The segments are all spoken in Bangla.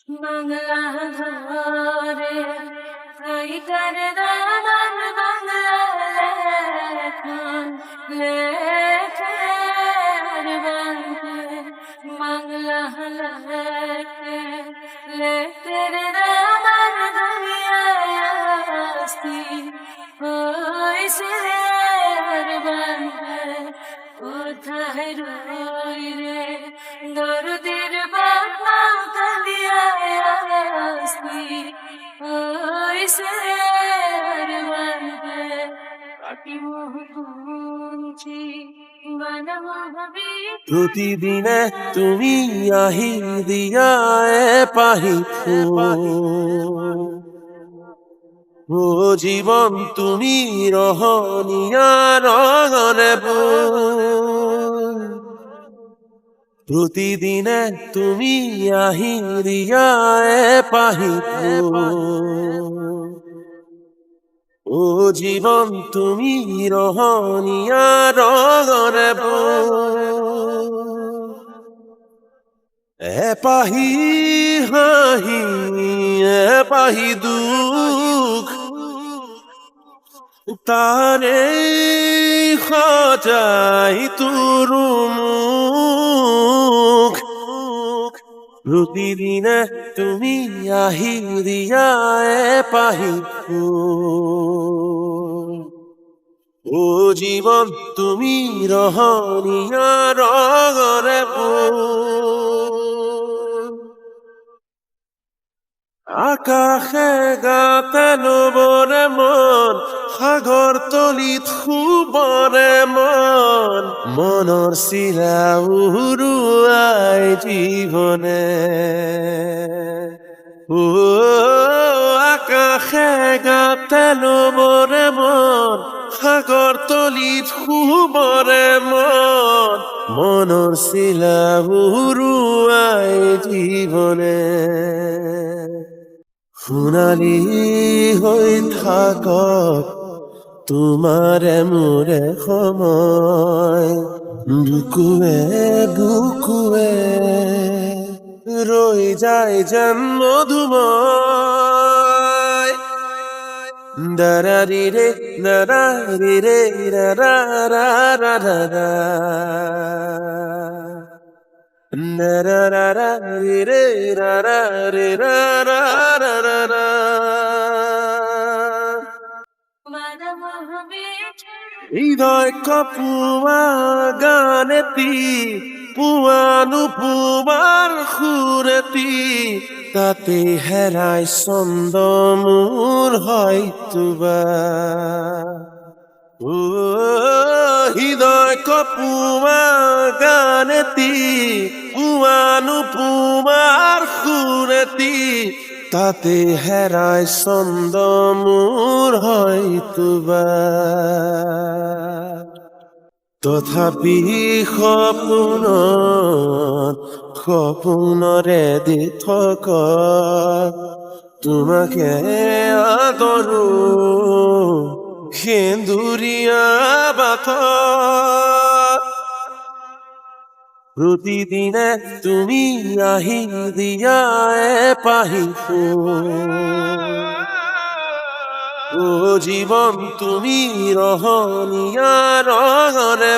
বাংলা ঘরে রাইটার দামান বাংলা লেখন লেখার বাংলা বাংলা লেখে লেখের দামান দুনিয়ায় আসি হইছে বাংলা কোথায় রই রে দরদের বাবা কালিয়া আসি হইছে বাংলা কাটি মোহ কুঞ্চি বানাবি প্রতিদিনে তুমি আহি দিয়া পাহি ও জীবন তুমি রহনিয়া রঙরে প্রতিদিনে তুমি আহি দিয়া পাহি ও জীবন তুমি রহনিয়া রঙরে পাহি হাহি পাহি দুঃখ তারে খজাই তোর মুখ প্রতিদিনে তুমি আহি দিয়া পাহি ও জীবন তুমি রহনিয়া রঙরে আকাশে গাতেলো বরে মন সাগর তলিত শুবরে মন মনৰ চিৰা উৰুৱাই জীৱনে ও আকাশে গাতেলো বরে মন সাগর তলিত শুবরে মন মনৰ চিৰা উৰুৱাই জীৱনে সোণালী হৈ থাকক তোমাৰে মোৰে সময় বুকুৱে বুকুৱে ৰৈ যায় যেন মধুময় দাৰাৰি ৰে দাৰাৰি ৰে দাৰা ৰা ৰা ৰা ৰা na ra ra ra re re ra ra re ra ra ra ra ra হৃদয় কপুয়া গানেতি পুয়ানু পুবার সুরেতি তাতে হেরাই ছন্দ মোৰ হয়তোবা ও হৃদয় কপুয়া গানেতি পুয়ানু পুমার সুরেতি তাতে হেরাই ছন্দ মোৰ হয়তোবা তথাপি সপোনৰে দি থকা তোমাকে আদৰো সেন্দুৰীয়া বাটত প্রতিদিনে তুমি আহি দিয়া পাহি ও জীবন তুমি রহনিয়া রঙরে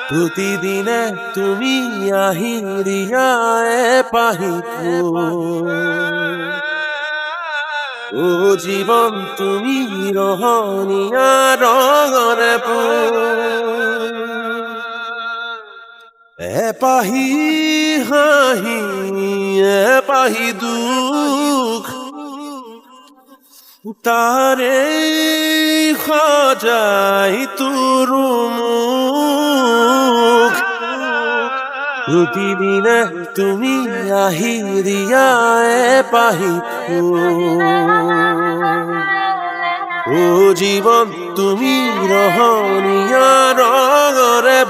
প্রতিদিনে তুমি আহি দিয়া পাহি ও জীবন তুমি রহনিয়া রঙরে পাহি হাহি পাহি দুঃখ তারে খজাই তোর মুখ প্রতিদিনে তুমি আহি দিয়া পাহি ও জীবন তুমি রহনিয়া রঙরে